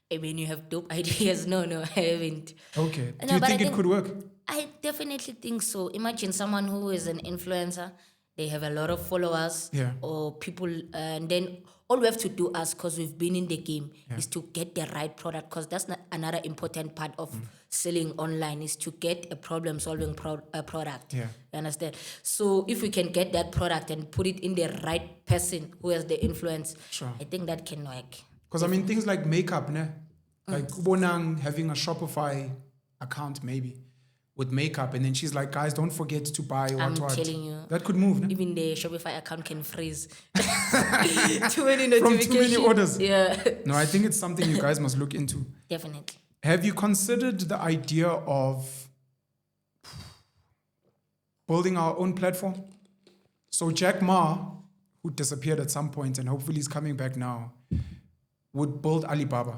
I mean, you have dope ideas. No, I haven't. Okay. Do you think it could work? I definitely think so. Imagine someone who is an influencer. They have a lot of followers or people. And then all we have to do, us, because we've been in the game, is to get the right product. Because that's not another important part of selling online, is to get a problem-solving product. You understand? So if we can get that product and put it in the right person who has the influence, I think that can work. Because I mean, things like makeup, ne? Like Ubonang having a Shopify account maybe with makeup, and then she's like, guys, don't forget to buy what. I'm telling you. That could move, ne? Even the Shopify account can freeze. Too many notifications. From too many orders. Yeah. No, I think it's something you guys must look into. Definitely. Have you considered the idea of building our own platform? So Jack Ma, who disappeared at some point and hopefully is coming back now, would build Alibaba,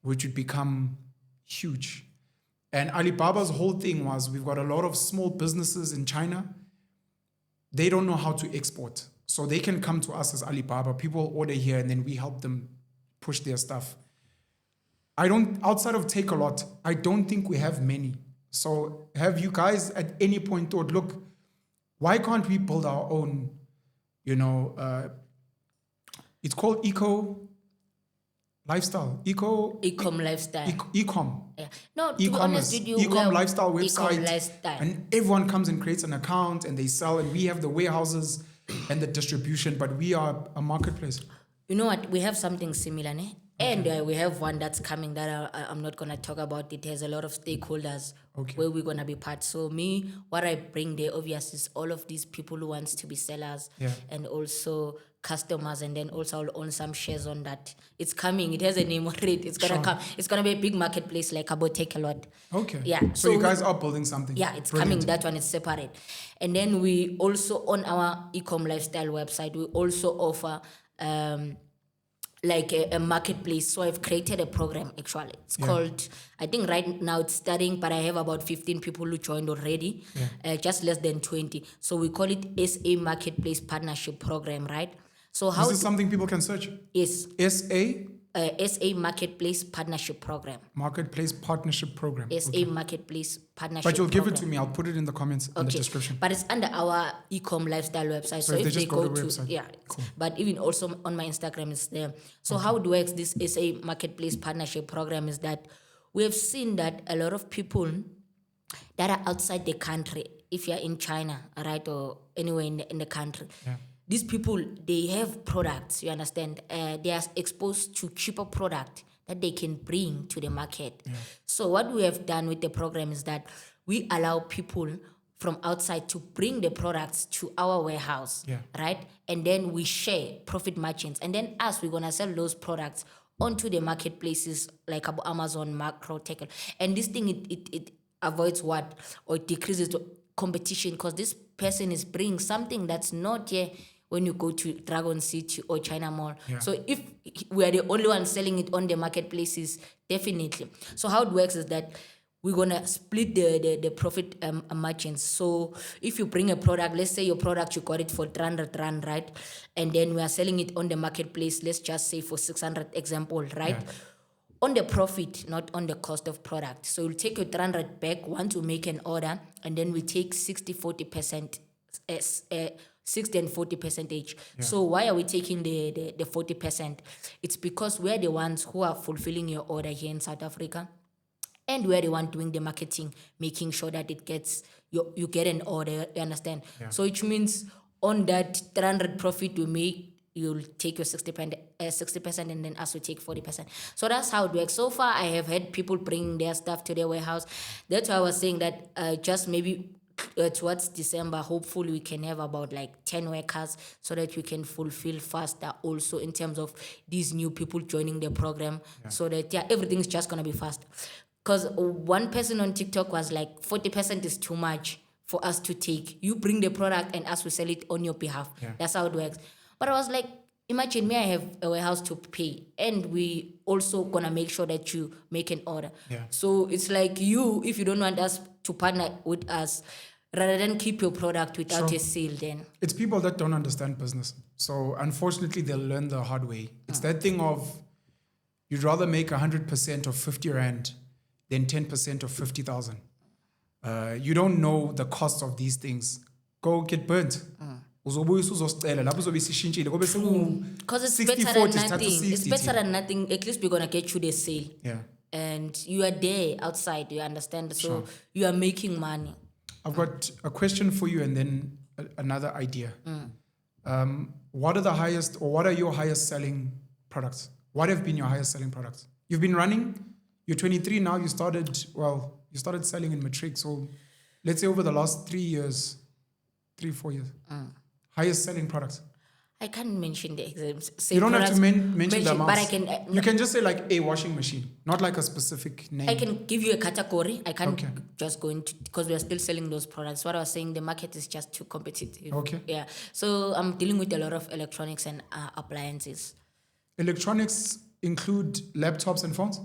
which would become huge. And Alibaba's whole thing was, we've got a lot of small businesses in China. They don't know how to export. So they can come to us as Alibaba. People order here and then we help them push their stuff. Outside of Take a Lot, I don't think we have many. So have you guys at any point thought, look, why can't we build our own, it's called Lifestyle. E-com lifestyle. E-com. Yeah. No, to be E-commerce. honest with you, E-com we are lifestyle e-com website. lifestyle. And everyone comes and creates an account and they sell, and we have the warehouses and the distribution, but we are a marketplace. You know what? We have something similar, ne? And we have one that's coming that I'm not going to talk about. It has a lot of stakeholders where we're going to be part. So me, what I bring there, obviously, is all of these people who wants to be sellers and also customers, and then also I'll own some shares on that. It's coming. It has a name already. It's going to come. It's going to be a big marketplace like about Take a Lot. Okay. Yeah. So you guys are building something. Yeah, it's Brilliant. coming. That one is separate. And then we also, on our e-com lifestyle website, we also offer like a marketplace. So I've created a program actually. It's called, I think right now it's starting, but I have about 15 people who joined already, just less than 20. So we call it SA Marketplace Partnership Program, right? So how This is something people can search? is SA SA Marketplace Partnership Program. Marketplace Partnership Program. SA Marketplace Partnership But you'll give Program. it to me. I'll put it in the comments in the description. But it's under our e-com lifestyle website. So if if they they just go go to to, the website. Cool. But even also on my Instagram, it's there. So how it works, this SA Marketplace Partnership Program, is that we have seen that a lot of people that are outside the country, if you're in China, right, or anywhere in the country, these people, they have products, you understand? They are exposed to cheaper product that they can bring to the market. So what we have done with the program is that we allow people from outside to bring the products to our warehouse, right? And then we share profit margins. And then we're going to sell those products onto the marketplaces like Amazon, Macro, Take. And this thing, it avoids what? Or it decreases the competition, because this person is bringing something that's not here when you go to Dragon City or China Mall. So if we are the only one selling it on the marketplaces, definitely. So how it works is that we're going to split the profit margins. So if you bring a product, let's say your product, you got it for 300 rand, right? And then we are selling it on the marketplace, let's just say for 600 example, right? On the profit, not on the cost of product. So you'll take your 300 back once you make an order, and then we take 60-40%, 60 and 40% each. So why are we taking the 40%? It's because we're the ones who are fulfilling your order here in South Africa, and we're the one doing the marketing, making sure that it gets you get an order. You understand? So which means on that 300 profit we make, you'll take your 60%, and then us will take 40%. So that's how it works. So far, I have had people bring their stuff to their warehouse. That's why I was saying that just maybe towards December, hopefully we can have about like 10 workers so that we can fulfill faster also in terms of these new people joining the program, so that everything's just going to be fast. Because one person on TikTok was like, 40% is too much for us to take. You bring the product and us will sell it on your behalf. That's how it works. But I was like, imagine me, I have a warehouse to pay, and we also gonna make sure that you make an order. So it's like if you don't want us to partner with us, rather than keep your product without a sale, then it's people that don't understand business. So unfortunately, they'll learn the hard way. It's that thing of you'd rather make 100% of 50 rand than 10% of 50,000. You don't know the cost of these things. Go get burnt. Because it's better than nothing. It's better than nothing. At least we're gonna get you the sale. And you are there outside, you understand? So you are making money. I've got a question for you and then another idea. What are your highest selling products? What have been your highest selling products? You've been running, you're 23 now, you started selling in matric. So let's say over the last 3 years, 4 years, highest selling products. I can't mention the exams. You don't have to mention the amounts. But I can. You can just say like a washing machine, not like a specific name. I can give you a category. I can't just go into, because we are still selling those products. What I was saying, the market is just too competitive. Yeah. So I'm dealing with a lot of electronics and appliances. Electronics include laptops and phones?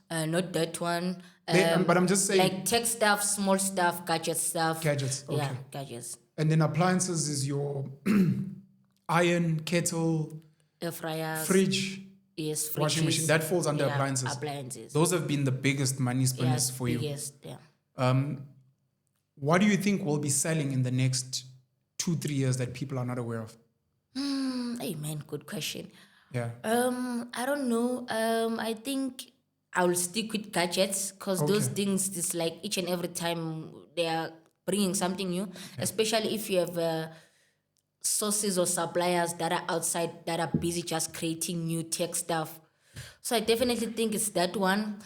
Not that one. But I'm just saying, like tech stuff, small stuff, gadget stuff. Gadgets. Okay. Yeah, gadgets. And then appliances is your iron, kettle, air fryers, fridge, yes, washing machine. That falls under appliances. Appliances. Those have been the biggest money spinners for you. Biggest, yeah. What do you think will be selling in the next 2-3 years that people are not aware of? Hey man, good question. Yeah. I don't know. I think I will stick with gadgets because those Okay. things, it's like each and every time they are bringing something new, especially if you have sources or suppliers that are outside that are busy just creating new tech stuff. So I definitely think it's that one.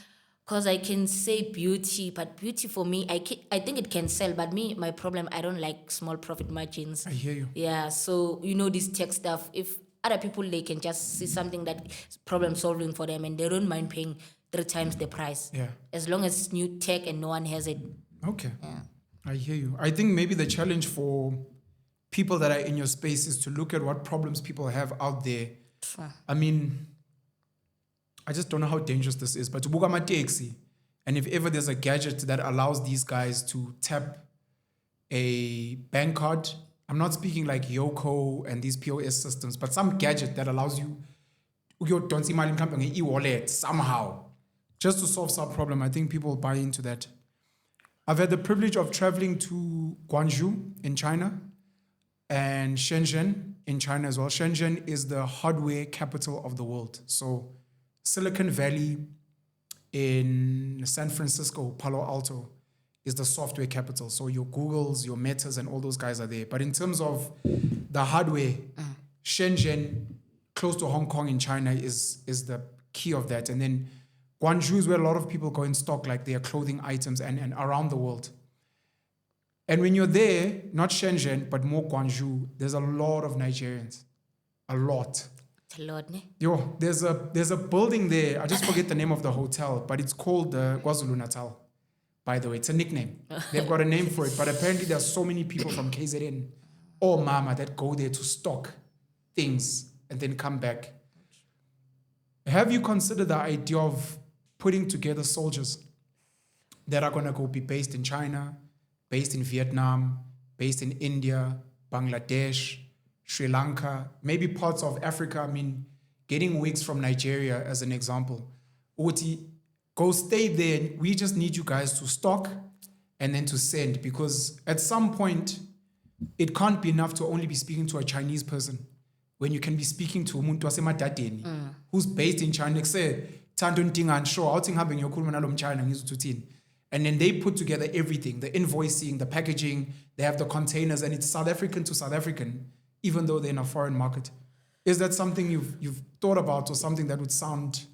Because I can say beauty, but beauty for me, I think it can sell. But me, my problem, I don't like small profit margins. I hear you. Yeah, so this tech stuff. If other people, they can just see something that is problem solving for them, and they don't mind paying 3 times the price. Yeah. As long as it's new tech and no one has it. Okay. Yeah. I hear you. I think maybe the challenge for people that are in your space is to look at what problems people have out there. Sure. I mean, I just don't know how dangerous this is, but to book a taxi, and if ever there's a gadget that allows these guys to tap a bank card, I'm not speaking like Yoko and these POS systems, but some gadget that allows you ukuyodonsa imali mhlawumbe nge-e-wallet somehow, just to solve some problem. I think people buy into that. I've had the privilege of traveling to Guangzhou in China and Shenzhen in China as well. Shenzhen is the hardware capital of the world. So Silicon Valley in San Francisco, Palo Alto, is the software capital. So your Googles, your Metas, and all those guys are there. But in terms of the hardware, Shenzhen, close to Hong Kong in China, is the key of that. And then Guangzhou is where a lot of people go and stock like their clothing items and around the world. And when you're there, not Shenzhen, but more Guangzhou, there's a lot of Nigerians. A lot. It's a lot, ne? Yo, there's a building there. I just forget the name of the hotel, but it's called the KwaZulu Natal. By the way, it's a nickname. They've got a name for it, but apparently there's so many people from KZN or Mama that go there to stock things and then come back. Have you considered the idea of putting together soldiers that are gonna go be based in China, based in Vietnam, based in India, Bangladesh, Sri Lanka, maybe parts of Africa? I mean, getting wigs from Nigeria as an example. Oti, go stay there. We just need you guys to stock and then to send, because at some point, it can't be enough to only be speaking to a Chinese person when you can be speaking to umuntu wasemadadeni who's based in China. Say, Tando Ntingan, sure, I'll think having your China, and then they put together everything, the invoicing, the packaging, they have the containers, and it's South African to South African, even though they're in a foreign market. Is that something you've thought about, or something that would sound,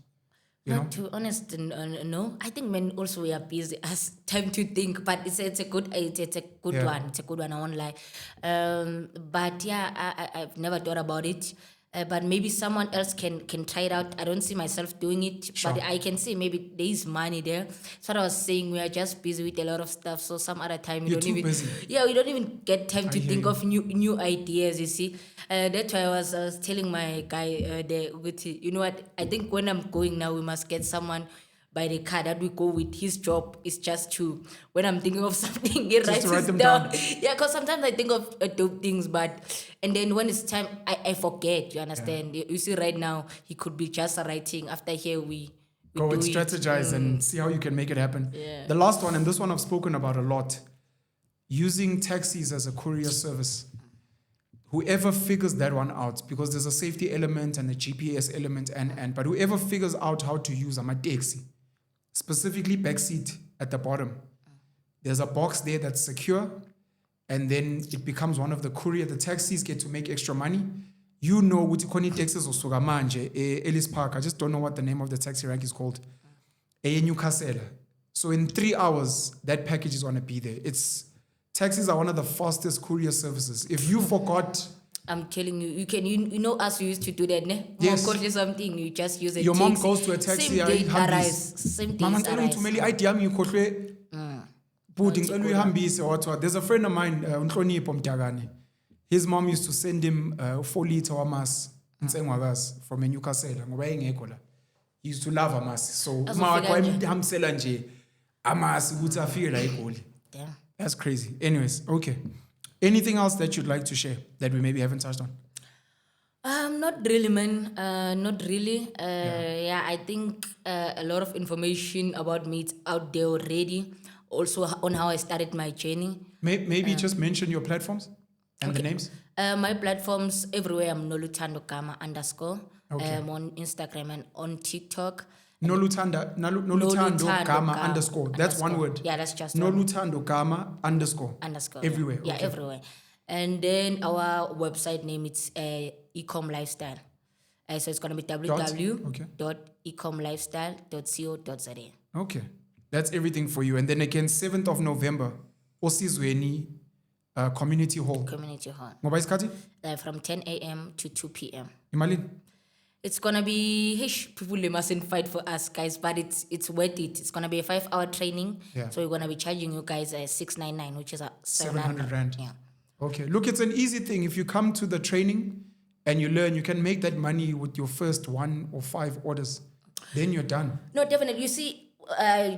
you know? To be honest, no. I think men also we are busy as time to think, but it's a good one. It's a good one. I won't lie. But yeah, I've never thought about it. But maybe someone else can try it out. I don't see myself doing it, Sure. but I can see maybe there is money there. So what I was saying, we are just busy with a lot of stuff. So some other time You're don't too even busy. Yeah, we don't even get time to hear think you. of new ideas. You see, that's why I was telling my guy you know what? I think when I'm going now, we must get someone by the car that we go with. His job is just to, when I'm thinking of something, he writes to write it them down. down. Yeah, because sometimes I think of dope things, and then when it's time, I forget. You understand? You see, right now he could be just writing. After here, we Go do and it. strategize and see how you can make it happen. Yeah. The last one, and this one I've spoken about a lot, using taxis as a courier service. Whoever figures that one out, because there's a safety element and a GPS element, but whoever figures out how to use a taxi, specifically backseat at the bottom, there's a box there that's secure, and then it becomes one of the courier. The taxis get to make extra money. You know, with taxis or Sugamanje, Ellis Park, I just don't know what the name of the taxi rank is called, Newcastle. So in 3 hours, that package is going to be there. Taxis are one of the fastest courier services. If you forgot, I'm telling you, you know us, we used to do that, ne? Yes. Mom calls something, you just use a your taxi. mom goes to a taxi, Same day it ayihambise. arrives. Same day Mama it ngicela arrives. ungithumele i-ID yami ngikhohlwe bhuti ngicela uyihambise wathiwa. There's a friend of mine, uNhlonipho Mdakane. His mom used to send him 4 liter wamasi insengwakazi from Newcastle ngoba engekho la. He used to love amasi. So uma Azofika wakho nje. emhambisela nje amasi ukuthi afike la eGoli. Damn. That's crazy. Anyways, okay. Anything else that you'd like to share that we maybe haven't touched on? Not really, man. Not really. Yeah, I think a lot of information about me is out there already. Also on how I started my journey. Maybe just mention your platforms and the names. My platforms everywhere. I'm Noluthando Gama _. Okay. on Instagram and on TikTok. Noluthando Gama underscore. That's one word. Yeah, that's just one. Noluthando Gama underscore. Underscore. Everywhere. Yeah, Okay. everywhere. And then our website name, it's Ecom Lifestyle. So it's going to be www.ecomlifestyle.co.za. Okay. That's everything for you. And then again, 7th of November, Osizweni Community Hall. Community Hall. Ngoba isikhathi? From 10 a.m. to 2 p.m. Imalini? It's going to be, people, they mustn't fight for us, guys, but it's worth it. It's going to be a 5-hour training. Yeah. So we're going to be charging you guys 699, which is 700 rand. Yeah. Okay. Look, it's an easy thing. If you come to the training and you learn, you can make that money with your first 1 or 5 orders. Then you're done. No, definitely. You see,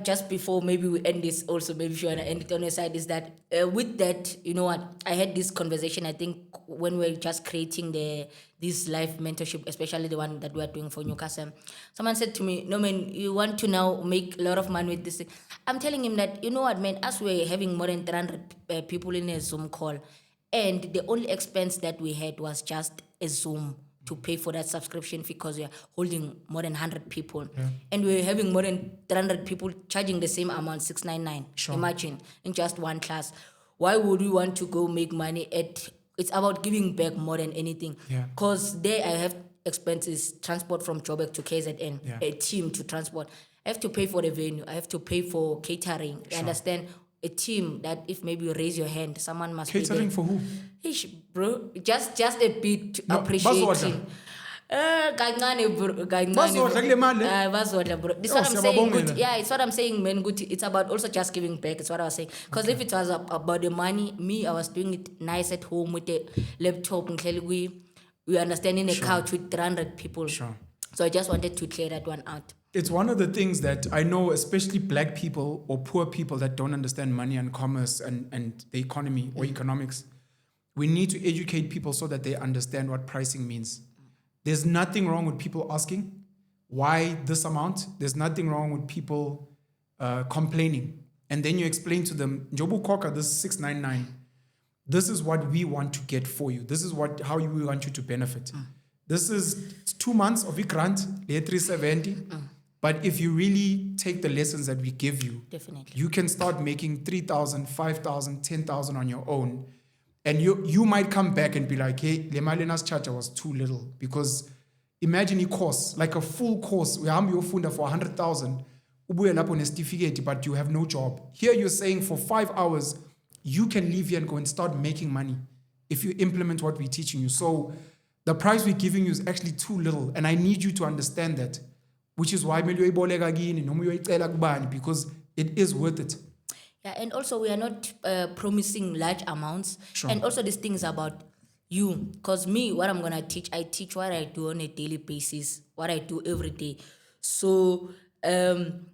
just before maybe we end this also, maybe if you want to end it on your side, is that with that, you know what, I had this conversation, I think, when we were just creating this live mentorship, especially the one that we are doing for Newcastle. Someone said to me, no, man, you want to now make a lot of money with this thing. I'm telling him that, you know what, man, as we're having more than 300 people in a Zoom call, and the only expense that we had was just a Zoom to pay for that subscription fee because we are holding more than 100 people. Yeah. And we're having more than 300 people charging the same amount, 699. Sure. Imagine, in just one class. Why would we want to go make money at... It's about giving back more than anything. Because there I have expenses, transport from Joburg to KZN, a team to transport. I have to pay for the venue. I have to pay for catering. You understand? A team that if maybe you raise your hand, someone must catering be for who? Ish, bro, just a bit to appreciate him. Bazodla, bro. This is what I'm saying. Good. Yeah, it's what I'm saying, man. Good. It's about also just giving back. It's what I was saying. Because if it was about the money, I was doing it nice at home with the laptop and we understanding a couch with 300 people. Sure. So I just wanted to clear that one out. It's one of the things that I know, especially black people or poor people that don't understand money and commerce and the economy or economics. We need to educate people so that they understand what pricing means. There's nothing wrong with people asking, why this amount? There's nothing wrong with people complaining. And then you explain to them, Jobu Koka, this is 699. This is what we want to get for you. This is how we want you to benefit. This is 2 months of your grant, 370. But if you really take the lessons that we give you, definitely, you can start making 3,000, 5,000, 10,000 on your own. And you might come back and be like, hey, Lemalena's charge was too little. Because imagine a course, like a full course, we have your funda for 100,000, but you have no job. Here you're saying for 5 hours, you can leave here and go and start making money if you implement what we're teaching you. So the price we're giving you is actually too little. And I need you to understand that. Which is why because it is worth it. Yeah, and also we are not promising large amounts. Sure. And also this thing is about you. Because me, what I'm going to teach, I teach what I do on a daily basis, what I do every day. So I'm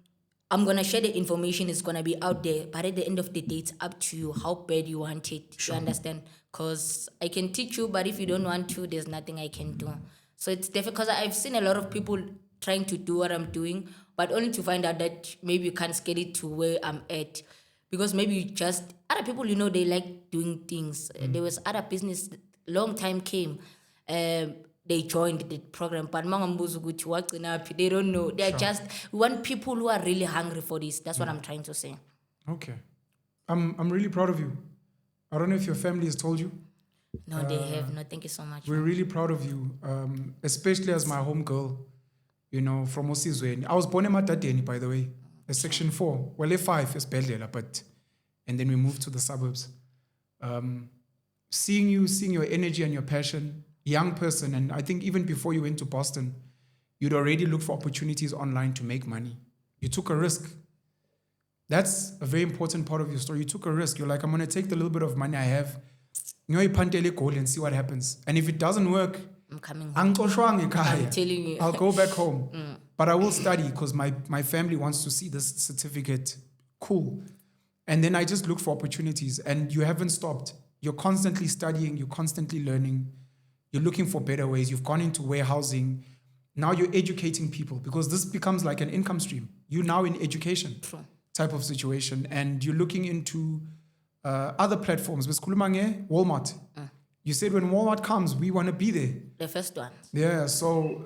going to share the information. It's going to be out there. But at the end of the day, it's up to you how bad you want it. Sure. You understand? Because I can teach you, but if you don't want to, there's nothing I can do. So it's difficult because I've seen a lot of people trying to do what I'm doing, but only to find out that maybe you can't scale it to where I'm at. Because maybe you just, other people, you know, they like doing things. There was other business, long time came, they joined the program, but they don't know. They're just, we want people who are really hungry for this. That's what I'm trying to say. Okay. I'm really proud of you. I don't know if your family has told you. No, they have. No, thank you so much. We're really proud of you, especially as my home girl. You know, from Osizweni. I was born in Matadeni, by the way, a section 4. Well, A5 is Bedlela, and then we moved to the suburbs. Seeing your energy and your passion, young person, and I think even before you went to Boston, you'd already looked for opportunities online to make money. You took a risk. That's a very important part of your story. You took a risk. You're like, I'm going to take the little bit of money I have, and see what happens. And if it doesn't work, I'm coming home. I'm telling you. I'll go back home. But I will study because my family wants to see this certificate. Cool. And then I just look for opportunities. And you haven't stopped. You're constantly studying. You're constantly learning. You're looking for better ways. You've gone into warehousing. Now you're educating people because this becomes like an income stream. You're now in education type of situation. And you're looking into other platforms. Walmart. You said when Walmart comes, we want to be there. The first one. Yeah, so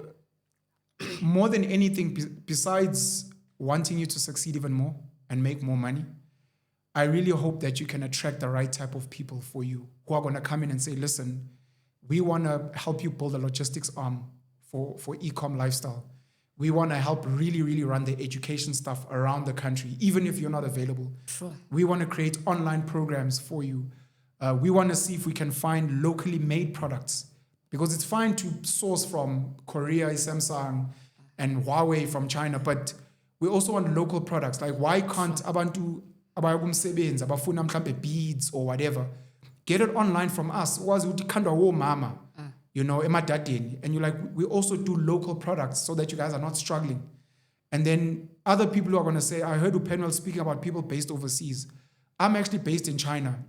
more than anything, besides wanting you to succeed even more and make more money, I really hope that you can attract the right type of people for you who are going to come in and say, listen, we want to help you build a logistics arm for e-com lifestyle. We want to help really, really run the education stuff around the country, even if you're not available. Sure. We want to create online programs for you. We want to see if we can find locally made products, because it's fine to source from Courier, Samsung, and Huawei from China, but we also want local products. Like, why can't abantu abayumsebenzi abafuna mhlambe beads or whatever get it online from us? Wazi ukuthi khandwa wo mama, you know, emadadeni, and you're like, we also do local products so that you guys are not struggling. And then other people who are going to say, I heard Upenwell speaking about people based overseas. I'm actually based in China.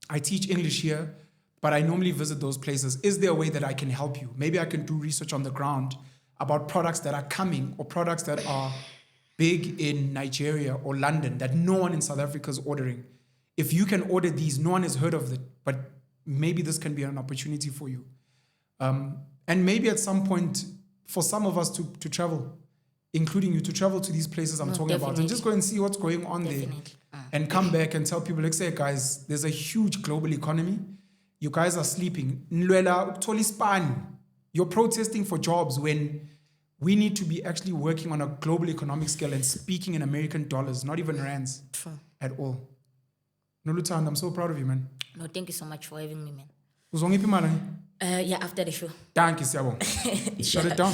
I teach English here, but I normally visit those places. Is there a way that I can help you? Maybe I can do research on the ground about products that are coming or products that are big in Nigeria or London that no one in South Africa is ordering. If you can order these, no one has heard of it, but maybe this can be an opportunity for you. And maybe at some point, for some of us to travel, including you, to travel to these places I'm talking about, and just go and see what's going on there, and come back and tell people, like, say, guys, there's a huge global economy. You guys are sleeping. You're protesting for jobs when we need to be actually working on a global economic scale and speaking in American dollars, not even rands at all. Noluthando, I'm so proud of you, man. No, thank you so much for having me, man. Uzongiphi imali? Yeah, after the show. Thank you, Siabo. Shut it down.